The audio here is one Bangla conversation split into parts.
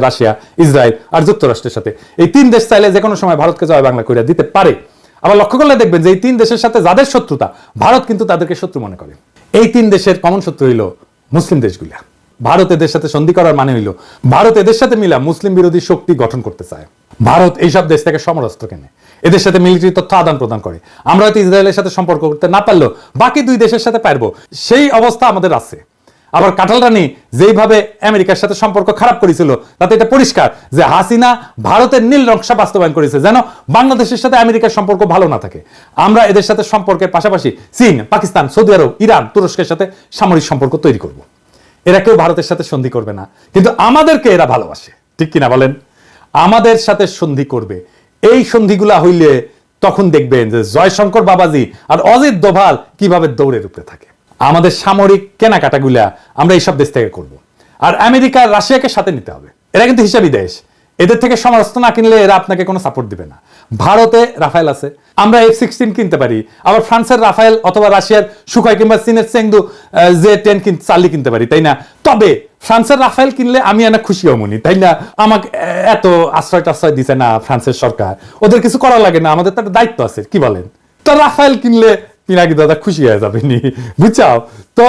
রাশিয়া, ইসরায়েল আর যুক্তরাষ্ট্রের সাথে। এই তিন দেশ চাইলে যে কোনো সময় ভারতকে জয় বাংলা করে দিতে পারে। আবার লক্ষ্য করলে দেখবেন যে এই তিন দেশের সাথে যাদের শত্রুতা, ভারত কিন্তু তাদেরকে শত্রু মনে করে। এই তিন দেশের কমন শত্রু হইল মুসলিম দেশগুলা। ভারত এদের সাথে সন্ধি করার মানে হইল ভারত এদের সাথে মিলা মুসলিম বিরোধী শক্তি গঠন করতে চায়। ভারত এইসব দেশ থেকে সমরাস্ত্র কেনে, এদের সাথে মিলিটারি তথ্য আদান প্রদান করে। আমরা হয়তো ইসরায়েলের সাথে সম্পর্ক করতে না পারলেও বাকি দুই দেশের সাথে পারবো, সেই অবস্থা আমাদের আছে। আবার কাঁঠাল রানী যেইভাবে আমেরিকার সাথে সম্পর্ক খারাপ করেছিল, তাতে এটা পরিষ্কার যে হাসিনা ভারতের নীল নকশা বাস্তবায়ন করেছে যেন বাংলাদেশের সাথে আমেরিকার সম্পর্ক ভালো না থাকে। আমরা এদের সাথে সম্পর্কের পাশাপাশি চীন, পাকিস্তান, সৌদি আরব, ইরান, তুরস্কের সাথে সামরিক সম্পর্ক তৈরি করব। এরা কেউ ভারতের সাথে সন্ধি করবে না, কিন্তু আমাদেরকে এরা ভালোবাসে, ঠিক কিনা বলেন? আমাদের সাথে সন্ধি করবে। এই সন্ধিগুলা হইলে তখন দেখবেন যে জয়শঙ্কর বাবাজি আর অজিত দোভাল কিভাবে দৌড়ের উপরে থাকে। আমাদের সামরিক কেনাকাটাগুলা আমরা এইসব দেশ থেকে করব। আর আমেরিকা, রাশিয়াকে সাথে নিতে হবে। এরা কিন্তু হিসাবি দেশ, এদের থেকে সমরাস্ত্র না কিনলে এরা আপনাকে কোনো সাপোর্ট দিবে না। ভারতে রাফায়েল আছে, আমরা F-16 কিনতে পারি। আবার ফ্রান্সের রাফায়েল অথবা রাশিয়ার সুখাই কিংবা চীনের চেংদু J-10 চার্লি কিনতে পারি, তাই না? তবে ফ্রান্সের রাফায়েল কিনলে আমি এনা খুশি হমনি, তাই না? আমাকে এত আশ্রয় টাশ্রয় দিছে না ফ্রান্সের সরকার, ওদের কিছু করা লাগে না, আমাদের তো একটা দায়িত্ব আছে, কি বলেন? তো রাফায়েল কিনলে পিনাকি দাদা খুশি হয়ে যাবে নি, বুঝছাও? তো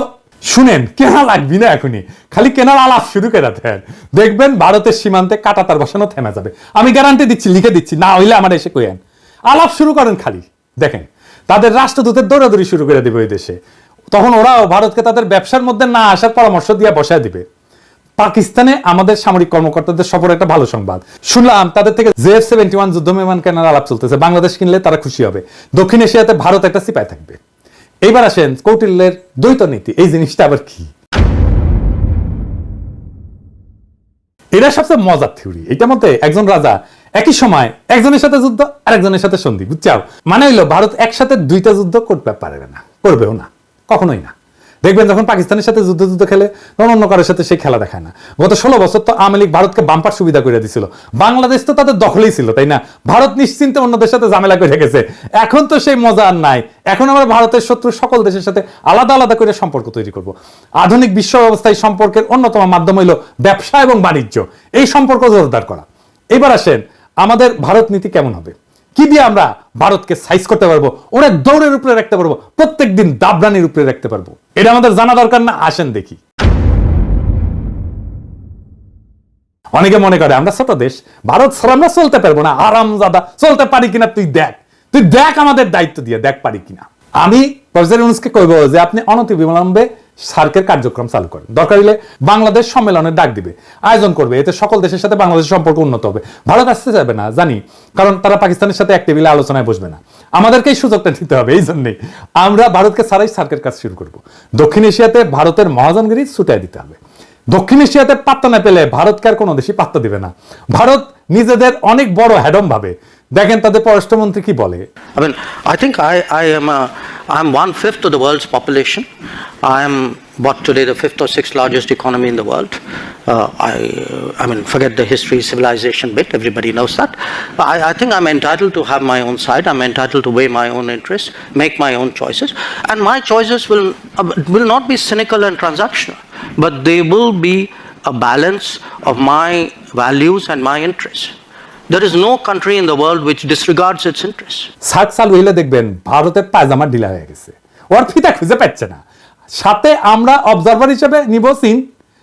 শুনেন, কেনা লাগবি না এখনই, খালি কেনার আলাপ শুরু করে দেন, দেখবেন ভারতের সীমান্তে কাঁটাতার বসানো থেমে যাবে। আমি গ্যারান্টি দিচ্ছি, লিখে দিচ্ছি, না হইলে আমার এসে কইেন। আলাপ শুরু করেন খালি, দেখেন তাদের রাষ্ট্রদূতের দৌড়াদৌড়ি শুরু করে দিবে ওই দেশে। তখন ওরাও ভারতকে তাদের ব্যবসার মধ্যে না আসার পরামর্শ দিয়ে বসায় দিবে। পাকিস্তানে আমাদের সামরিক কর্মকর্তাদের সফর একটা ভালো সংবাদ শুনলাম, তাদের থেকে J-71 যুদ্ধ বিমান কেনার আলাপ চলতেছে। বাংলাদেশ কিনলে তারা খুশি হবে। দক্ষিণ এশিয়াতে ভারত একটা সিপাই থাকবে। এইবার আসেন কৌটিল্যের দ্বৈত নীতি, এই জিনিসটা আবার কি? এটা সবচেয়ে মজার থিওরি। এটার মধ্যে একজন রাজা একই সময় একজনের সাথে যুদ্ধ আর একজনের সাথে সন্ধি, বুঝছাও? মানে হইলো ভারত একসাথে দুইটা যুদ্ধ করতে পারবে না, করবেও না, কখনোই না। দেখবেন যখন পাকিস্তানের সাথে যুদ্ধ খেলে তখন অন্য কারোর সাথে সেই খেলা দেখায় না। গত 16 বছর তো আওয়ামী লীগ ভারতকে বাম্পার সুবিধা করে দিছিল। বাংলাদেশ তো তাদের দখলেই ছিল, তাই না? ভারত নিশ্চিন্তে অন্যদের সাথে ঝামেলা করে গেছে। এখন তো সেই মজা আর নাই। এখন আমরা ভারতের শত্রু সকল দেশের সাথে আলাদা আলাদা করে সম্পর্ক তৈরি করব। আধুনিক বিশ্ব ব্যবস্থায় সম্পর্কের অন্যতম মাধ্যম হইল ব্যবসা এবং বাণিজ্য, এই সম্পর্ক জোরদার করা। এবার আসেন আমাদের ভারত নীতি কেমন হবে, কি দিয়ে আমরা ভারতকে সাইজ করতে পারবো, ওরা দৌড়ের উপরে রাখতে পারবো, প্রত্যেক দিন দাবরানির উপরে রাখতে পারবো, এটা আমাদের জানা দরকার না? আসেন দেখি। অনেকে মনে করে আমরা ছোট দেশ, ভারত ছাড়া আমরা চলতে পারবো না। আরামজাদা, চলতে পারি কিনা তুই দেখ আমাদের দায়িত্ব দিয়ে দেখ পারি কিনা। আমি প্রফেসর ইউনূসকে কইব যে আপনি অনতিবিলম্বে সার্কের কার্যক্রম চালু করেন। দরকার হলে বাংলাদেশ সম্মেলনের ডাক দিবে, আয়োজন করবে, এতে সকল দেশের সাথে বাংলাদেশের সম্পর্ক উন্নত হবে। ভারত আসতে যাবে না জানি, কারণ তারা পাকিস্তানের সাথে এক টেবিলে আলোচনায় বসবে না। আমাদেরকে এই সুযোগটা নিতে হবে। এই জন্যই আমরা ভারতকে ছাড়াই সার্কের কাজ শুরু করব। দক্ষিণ এশিয়াতে ভারতের মহাজনগিরি ছুটাই দিতে হবে। দক্ষিণ এশিয়াতে পাত্তা না পেলে ভারতকে আর কোনো দেশই পাত্তা দিবে না। ভারত নিজেদের অনেক বড় হ্যাডম ভাবে। দেখেন তাদের পররাষ্ট্রমন্ত্রী কি বলে। I think I'm 1/5 of the world's population. I am today the 5th or 6th largest economy in the world. I mean, forget the history, civilization bit. Everybody knows that. I think I'm entitled to have my own side. I'm entitled to weigh my own interests, make my own choices, and my choices will not be cynical and transactional, but they will be a balance of my values and my interests. There is no country in the world which disregards its interests. SAARC চালু হইলে দেখবেন ভারতের পায়জামা ঢিলা হয়ে গেছে, ওর ফিতা খুঁজে পাচ্ছে না। সাথে আমরা অবজারভার হিসেবে নিব চীন,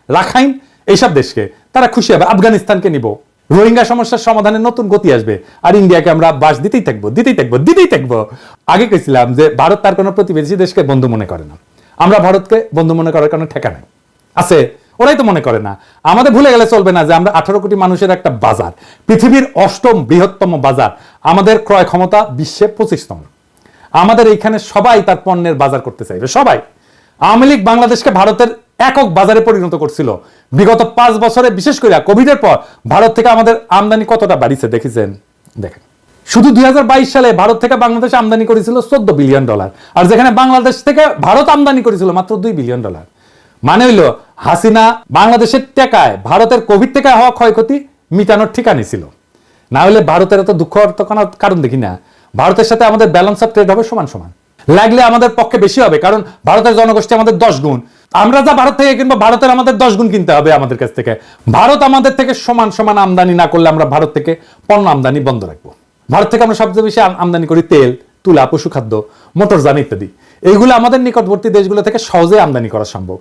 রাখাইন, এইসব দেশকে, তারা খুশি হবে। আফগানিস্তানকে নিব, রোহিঙ্গা সমস্যার সমাধানে নতুন গতি আসবে। আর ইন্ডিয়াকে আমরা বাস দিতেই থাকবো। আগে কইছিলাম যে ভারত তার কোনো প্রতিবেশী দেশকে বন্ধু মনে করে না। আমরা ভারতকে বন্ধু মনে করার কোনো ঠেকা নাই আছে, ওরাই তো মনে করে না। আমাদের ভুলে গেলে চলবে না যে আমরা 18 কোটি মানুষের একটা বাজার, পৃথিবীর 8ম বৃহত্তম বাজার, আমাদের ক্রয় ক্ষমতা বিশ্বে 25তম। আমাদের এইখানে সবাই তার পণ্যের বাজার করতে চাইবে, সবাই। আওয়ামী লীগ বাংলাদেশকে ভারতের একক বাজারে পরিণত করছিল। বিগত 5 বছরে, বিশেষ করে কোভিডের পর ভারত থেকে আমাদের আমদানি কতটা বাড়িছে দেখেছেন? দেখেন, শুধু 2022 সালে ভারত থেকে বাংলাদেশ আমদানি করেছিল $14 বিলিয়ন, আর যেখানে বাংলাদেশ থেকে ভারত আমদানি করেছিল মাত্র $2 বিলিয়ন। মানে হইলো হাসিনা বাংলাদেশের টাকায় ভারতের কোভিড থেকে হওয়া ক্ষয়ক্ষতি মিটানোর ঠিকানি ছিল। না হলে ভারতের এত দুঃখ কারণ দেখি না। ভারতের সাথে আমাদের ব্যালেন্স অফ ট্রেড হবে সমান সমান। লাগলে আমাদের পক্ষে বেশি হবে, কারণ ভারতের জনগোষ্ঠী আমাদের 10 গুণ। আমরা যা ভারত থেকে কিনবো, ভারতের আমাদের 10 গুণ কিনতে হবে আমাদের কাছ থেকে। ভারত আমাদের থেকে সমান সমান আমদানি না করলে আমরা ভারত থেকে পণ্য আমদানি বন্ধ রাখবো। ভারত থেকে আমরা সবচেয়ে বেশি আমদানি করি তেল, তুলা, পশুখাদ্য, মোটরযান ইত্যাদি। এইগুলো আমাদের নিকটবর্তী দেশগুলো থেকে সহজে আমদানি করা সম্ভব।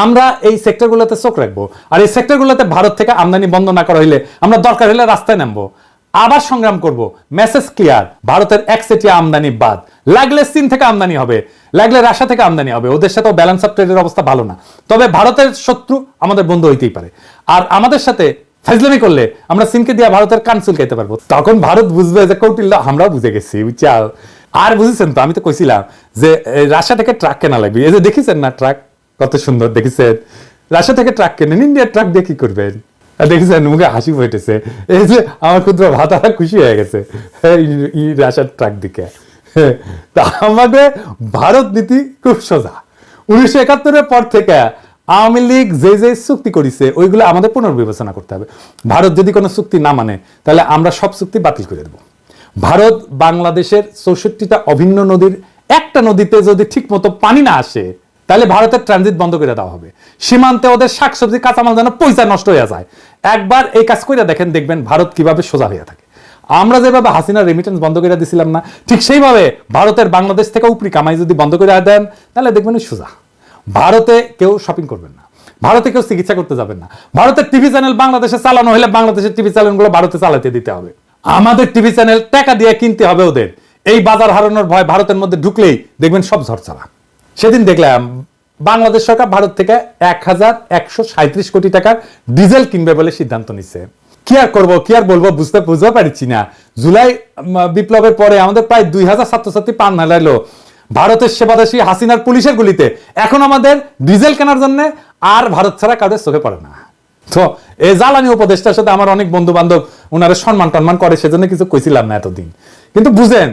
আমরা এই সেক্টরগুলোতে চোখ রাখবো, আর এই সেক্টরগুলোতে ভারত থেকে আমদানি বন্ধ না করা হইলে আমরা দরকার হলে রাস্তায় নামবো, আবার সংগ্রাম করব। মেসেজ ক্লিয়ার, ভারতের একচেটিয়া আমদানি বাদ। লাগলে চীন থেকে আমদানি হবে, লাগলে রাশিয়া থেকে আমদানি হবে, ওদের সাথে ব্যালেন্স অফ ট্রেডের অবস্থা ভালো না। তবে ভারতের শত্রু আমাদের বন্ধু হইতেই পারে, আর আমাদের সাথে ফাইজলামি করলে আমরা চীনকে দিয়ে ভারতের কান চুলকাইতে পারবো। তখন ভারত বুঝবে যে কৌটিল্য আমরাও বুঝে গেছি, বুঝছাও। আর বুঝেছেন তো, আমি তো কইছিলাম যে রাশিয়া থেকে ট্রাক কেনা লাগবে। এই যে দেখেছেন না ট্রাক কত সুন্দর, দেখেছেন? রাশিয়া থেকে ট্রাক কেনেন, ইন্ডিয়ার ট্রাক দিয়ে কি করবেন? দেখেছেন মুখে হাসি ফুটেছে। এই যে আমার ক্ষুদ্র ভাতারা খুশি হয়ে গেছে রাশিয়ার ট্রাক দিকে। তা আমাদের ভারত নীতি খুব সোজা। 1971-এর পর থেকে আওয়ামী লীগ যে যে চুক্তি করেছে ওইগুলো আমাদের পুনর্বিবেচনা করতে হবে। ভারত যদি কোনো চুক্তি না মানে তাহলে আমরা সব চুক্তি বাতিল করে দেবো। ভারত বাংলাদেশের 64টা অভিন্ন নদীর একটা নদীতে যদি ঠিক মতো পানি না আসে তাহলে ভারতের ট্রানজিট বন্ধ করে দেওয়া হবে। সীমান্তে ওদের শাকসবজি কাঁচামাল যেন পয়সা নষ্ট হয়ে যায়। একবার এই কাজ করে দেখেন, দেখবেন ভারত কিভাবে সোজা হয়ে থাকে। আমরা যেভাবে হাসিনার রেমিটেন্স বন্ধ করে দিছিলাম না, ঠিক সেইভাবে ভারতের বাংলাদেশ থেকে উপরি কামাই যদি বন্ধ করে দেন তাহলে দেখবেন সোজা। ভারতে কেউ শপিং করবেন না, ভারতে কেউ চিকিৎসা করতে যাবেন না। ভারতের টিভি চ্যানেল বাংলাদেশে চালানো হলে বাংলাদেশের টিভি চ্যানেলগুলো ভারতে চালাতে দিতে হবে। আমাদের টিভি চ্যানেল টাকা দিয়ে কিনতে হবে ওদের। এই বাজার হারানোর ভয় ভারতের মধ্যে ঢুকলেই দেখবেন সব ঝড়ছাড়া। সেদিন দেখলাম বাংলাদেশ সরকার ভারত থেকে 1137 কোটি টাকার ডিজেল কিনবে বলে সিদ্ধান্ত নিচ্ছে। কি আর করবো, কি আর বলবো, বুঝতে পারছি না। জুলাই বিপ্লবের পরে আমাদের প্রায় 2000 ছাত্রছাত্রী প্রাণ হারাইলো ভারতের সেবাদাসী হাসিনার পুলিশের গুলিতে। এখন আমাদের ডিজেল কেনার জন্য আর ভারত ছাড়া কাউদের চোখে পড়ে না। তো এই জ্বালানি উপদেষ্টার সাথে আমার অনেক বন্ধু বান্ধব ওনারা সম্মান টম্মান করে, সেজন্য কিছু কইছিলাম না এতদিন। কিন্তু বুঝেন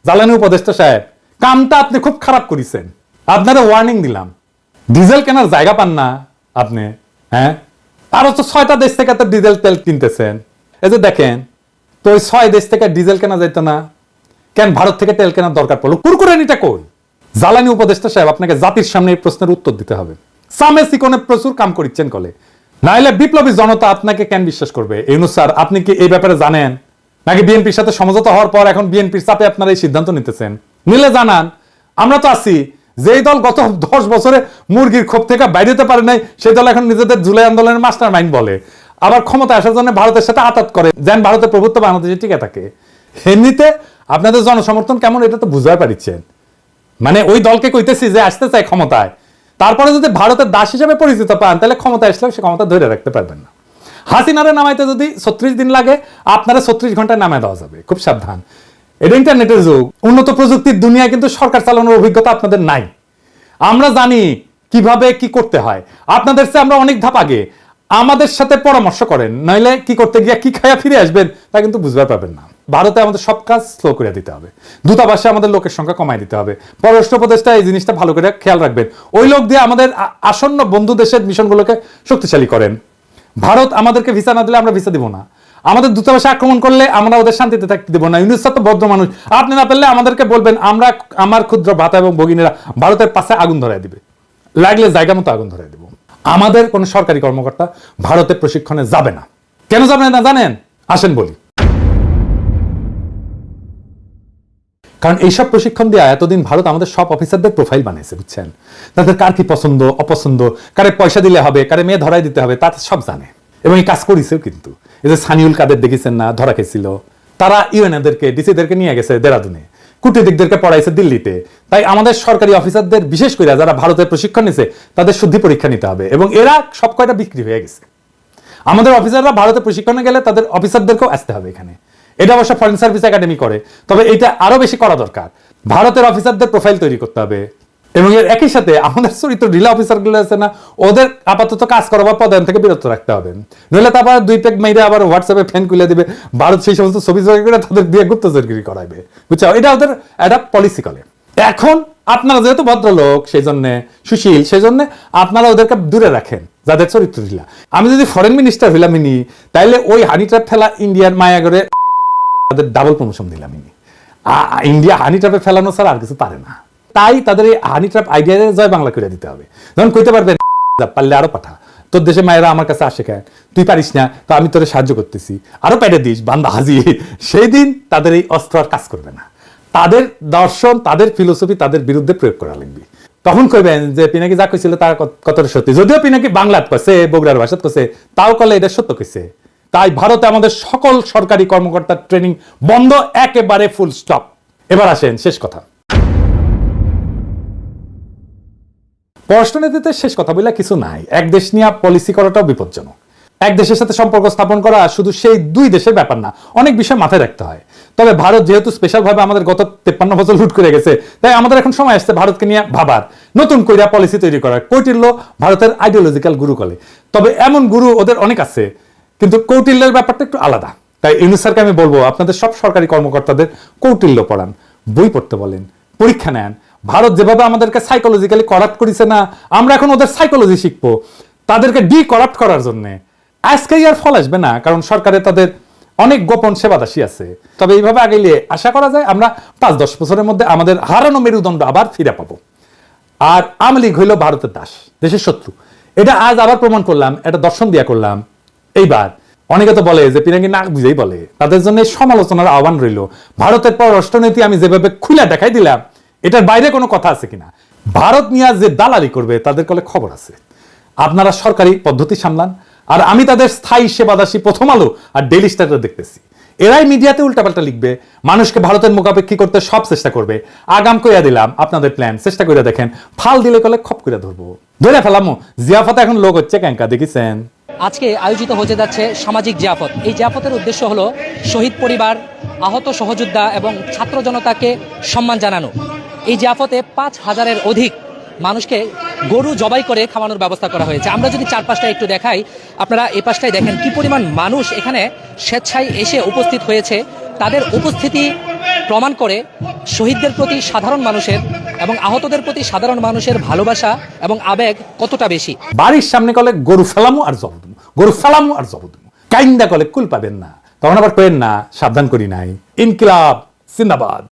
জ্বালানি উপদেষ্টা সাহেব, কামটা আপনি খুব খারাপ করেছেন। আপনারা ওয়ার্নিং দিলাম, ডিজেল কেনার জায়গা পান না আপনি। হ্যাঁ, আরো তো 6টা দেশ থেকে তো ডিজেল তেল কিনতেছেন। এই যে দেখেন তো, ওই 6 দেশ থেকে ডিজেল কেনা যাইতো না কেন? ভারত থেকে তেল কেনার দরকার পড়লো। কুরকুরানিটা কই? জ্বালানি উপদেষ্টা সাহেব, আপনাকে জাতির সামনে এই প্রশ্নের উত্তর দিতে হবে। সামে সিকনে প্রচুর কাম করিচ্ছেন কলে, নাইলে বিপ্লবী জনতা আপনাকে কেন বিশ্বাস করবে? ইউনূস স্যার, আপনি কি এই ব্যাপারে জানেন নাকি বিএনপির সাথে সমঝোতা হওয়ার পর এখন বিএনপির চাপে আপনারা এই সিদ্ধান্ত নিতেছেন? নিলে জানান, আমরা তো আছি। যেই দল গত 10 বছরে মুরগির ক্ষোভ থেকে বাইরে হতে পারে নাই, সেই দল এখন নিজেদের জুলাই আন্দোলনের মাস্টার মাইন্ড বলে, আবার ক্ষমতা আসার জন্য ভারতের সাথে আতাত করে, যেন ভারতের প্রভুত্ব বাংলাদেশে টিকে থাকে। এমনিতে আপনাদের জনসমর্থন কেমন এটা তো বুঝতে পারছেন। মানে ওই দলকে কইতেছি যে আসতে চায় ক্ষমতায়, তারপরে যদি ভারতের দাস হিসেবে পরিচিত পান তাহলে ক্ষমতা আসলেও সে ক্ষমতা ধরে রাখতে পারবেন না। হাসিনারে নামাইতে যদি 36 দিন লাগে, আপনারা 36 ঘন্টায় নামায় দেওয়া যাবে। খুব সাবধান, এটা ইন্টারনেটের যুগ, উন্নত প্রযুক্তির দুনিয়ায় কিন্তু সরকার চালানোর অভিজ্ঞতা আপনাদের নাই। আমরা জানি কিভাবে কি করতে হয়, আপনাদের চেয়ে আমরা অনেক ধাপ আগে। আমাদের সাথে পরামর্শ করেন, নইলে কি করতে গিয়ে কি খায়া ফিরে আসবেন তা কিন্তু বুঝতে পারবেন না। ভারতে আমাদের সব কাজ স্লো করে দিতে হবে, দূতাবাসে আমাদের লোকের সংখ্যা কমাই দিতে হবে। পররাষ্ট্র উপদেষ্টা এই জিনিসটা ভালো করে খেয়াল রাখবেন। ওই লোক দিয়ে আমাদের আসন্ন বন্ধু দেশের মিশনগুলোকে শক্তিশালী করেন। ভারত আমাদেরকে ভিসা না দিলে আমরা ভিসা দিব না। আমাদের দূতাবাসে আক্রমণ করলে আমরা ওদের শান্তিতে থাকতে দেব না। ইউনূস স্যার তো ভদ্র মানুষ, আপনি না পারলে আমাদেরকে বলবেন, আমরা আমার ক্ষুদ্র ভাতা এবং ভগিনীরা ভারতের পাশে আগুন ধরাই দিবে, লাগলে জায়গা মতো আগুন ধরাই দেব। আমাদের কোন সরকারি কর্মকর্তা ভারতে প্রশিক্ষণে যাবে না। কেন যাবে না জানেন? আসেন বলি। কারণ এইসব প্রশিক্ষণ দিয়ে এতদিন ভারত আমাদের সব অফিসারদের প্রোফাইল বানিয়েছে, বুঝছেন? তাদের কার কি পছন্দ অপছন্দ, কারে পয়সা দিলে হবে, কারে মেয়ে ধরাই দিতে হবে, তা সব জানে এবং এই কাজ করেছেও। কিন্তু এই যে সানিউল কাদের দেখেছেন না, ধরা খেয়েছিল, তারা ইউএনএদেরকে ডিসিদেরকে নিয়ে গেছে দেরাদুনে, কূটনীতিকদেরকে পড়াইছে দিল্লিতে। তাই আমাদের সরকারি অফিসারদের বিশেষ করে যারা ভারতের প্রশিক্ষণ নিছে তাদের শুদ্ধি পরীক্ষা নিতে হবে, এবং এরা সব কয়টা বিক্রি হয়ে গেছে। আমাদের অফিসাররা ভারতে প্রশিক্ষণে গেলে তাদের অফিসারদেরকেও আসতে হবে এখানে। এটা অবশ্য ফরেন সার্ভিস একাডেমি করে, তবে এটা আরো বেশি করা দরকার। ভারতের অফিসারদের প্রোফাইল তৈরি করতে হবে, এবং এর একই সাথে আমাদের চরিত্র ঢিলা অফিসারগুলো আছে না, ওদের আপাতত কাজ করাবার পদায়ন থেকে বিরত রাখতে হবে। নইলে তারপর 2 পেগ মেরে আবার হোয়াটসঅ্যাপে ফ্যান খুলে দিবে, ভারত সেই সমস্ত ছবি জোগাড় করে তাদের দিয়ে গুপ্তচরগিরি করাইবে, বুঝছো? এটা ওদের একটা পলিসি করে। এখন আপনারা যেহেতু ভদ্রলোক, সেই জন্য সুশীল, সেই জন্য আপনারা ওদেরকে দূরে রাখেন যাদের চরিত্র ঢিলা। আমি যদি ফরেন মিনিস্টার হইলাম ইনি, তাইলে ওই হানি ট্র্যাপ ফেলা ইন্ডিয়ার মায়াগরে তাদের ডাবল প্রমোশন দিলাম ইনি। ইন্ডিয়া হানি ট্র্যাপে ফেলানো ছাড়া আর কিছু পারে না। তাই তাদের এই হানি ট্র্যাপ আইডিয়া জয় বাংলা করে দিতে হবে। যখন কইতে পারবেন পারলে আরো পাঠা, তোর দেশে মায়েরা আমার কাছে আসে কেন, তুই পারিস না, তো আমি তোরে সাহায্য করতেছি, আরো পেটে দিস, বান্দা হাজি, সেই দিন তাদের এই অস্ত্র আর কাজ করবে না। তাদের দর্শন, তাদের ফিলোসফি তাদের বিরুদ্ধে প্রয়োগ করা লাগবে। তখন কইবেন যে পিনাকি যা কইছিল তার কতটা সত্যি, যদিও পিনাকি বাংলাত কইছে, বগুড়ার ভাষাত কইছে, তাও কলে এটা সত্য কইছে। তাই ভারতে আমাদের সকল সরকারি কর্মকর্তার ট্রেনিং বন্ধ, একেবারে ফুল স্টপ। এবার আসেন শেষ কথা। পররাষ্ট্রনীতিতে শেষ কথা বলে কিছু নাই। এক দেশ নিয়ে পলিসি করাটাও বিপজ্জনক। এক দেশের সাথে সম্পর্ক স্থাপন করা শুধু সেই দুই দেশের ব্যাপার না, অনেক বিষয় মাথায় রাখতে হয়। তবে ভারত যেহেতু স্পেশাল ভাবে আমাদের গত 53 বছর লুট করে গেছে, তাই আমাদের এখন সময় আসছে ভারতকে নিয়ে ভাবার, নতুন কইরা পলিসি তৈরি করার। কৌটিল্য ভারতের আইডিওলজিক্যাল গুরু বলে, তবে এমন গুরু ওদের অনেক আছে, কিন্তু কৌটিল্যের ব্যাপারটা একটু আলাদা। তাই ইউনূস স্যারকে আমি বলবো, আপনাদের সব সরকারি কর্মকর্তাদের কৌটিল্য পড়ান, বই পড়তে বলেন, পরীক্ষা নেন। ভারত যেভাবে আমাদেরকে সাইকোলজিক্যালি করাপ্ট করেছে না, আমরা এখন ওদের সাইকোলজি শিখবো তাদেরকে ডি করাপ্ট করার জন্য। আজকেই আর ফল আসবে না, কারণ সরকারে তাদের অনেক গোপন সেবাদাসী আছে। তবে এইভাবে আগেলে আশা করা যায় আমরা 5-10 বছরের মধ্যে আমাদের হারানো মেরুদণ্ড আবার ফিরে পাবো। আর আওয়ামী লীগ হইল ভারতের দাস, দেশের শত্রু। এটা আজ আবার প্রমাণ করলাম, এটা দর্শন দিয়া করলাম। এইবার অনেকে তো বলে যে পিনাকি না বুঝেই বলে, তাদের জন্য সমালোচনার আহ্বান রইল। ভারতের পররাষ্ট্রনীতি আমি যেভাবে খুলে দেখাই দিলাম, এটার বাইরে কোনো কথা আছে কিনা। ভারত নিয়ে যে দালালি করবে তাদের কলে খবর আছে। আপনারা সরকারি পদ্ধতি সামলান, আর আমি তাদের স্থায়ী সেবাদাসী প্রথম আলো আর ডেইলি স্টার দেখতেছি। এরাই মিডিয়াতে উল্টাপাল্টা লিখবে, মানুষকে ভারতের মুখাপেক্ষী করতে সব চেষ্টা করবে। আগাম কইয়া দিলাম আপনাদের প্ল্যান, চেষ্টা করে দেখেন, ফাল দিলে কলে খপ করে ধরবো, ধরে ফেলামো। জিয়াফতে এখন লোক হচ্ছে ক্যাঙ্কা, দেখিছেন। আজকে আয়োজিত হতে যাচ্ছে সামাজিক জিয়াফত। এই জিয়াফতের উদ্দেশ্য হলো শহীদ পরিবার, আহত সহযোদ্ধা এবং ছাত্র জনতাকে সম্মান জানানো। এই জিয়াফতে 5000-এর অধিক মানুষকে গরু জবাই করে খাওয়ানোর ব্যবস্থা করা হয়েছে। আমরা যদি চারপাশটা একটু দেখাই, আপনারা এই পাশটায় দেখেন কি পরিমাণ মানুষ এখানে স্বেচ্ছায় এসে উপস্থিত হয়েছে। তাদের উপস্থিতি প্রমাণ করে শহীদদের প্রতি সাধারণ মানুষের এবং আহতদের প্রতি সাধারণ মানুষের ভালোবাসা এবং আবেগ কতটা বেশি। বাড়ির সামনে কলে গরু ফেলামো আর জবদমু, গরু ফেলামো আর জবদমু, কাইন্দা কলে কুল পাবেন না। তখন আবার পেন না, সাবধান করি নাই। ইনকিলাব জিন্দাবাদ।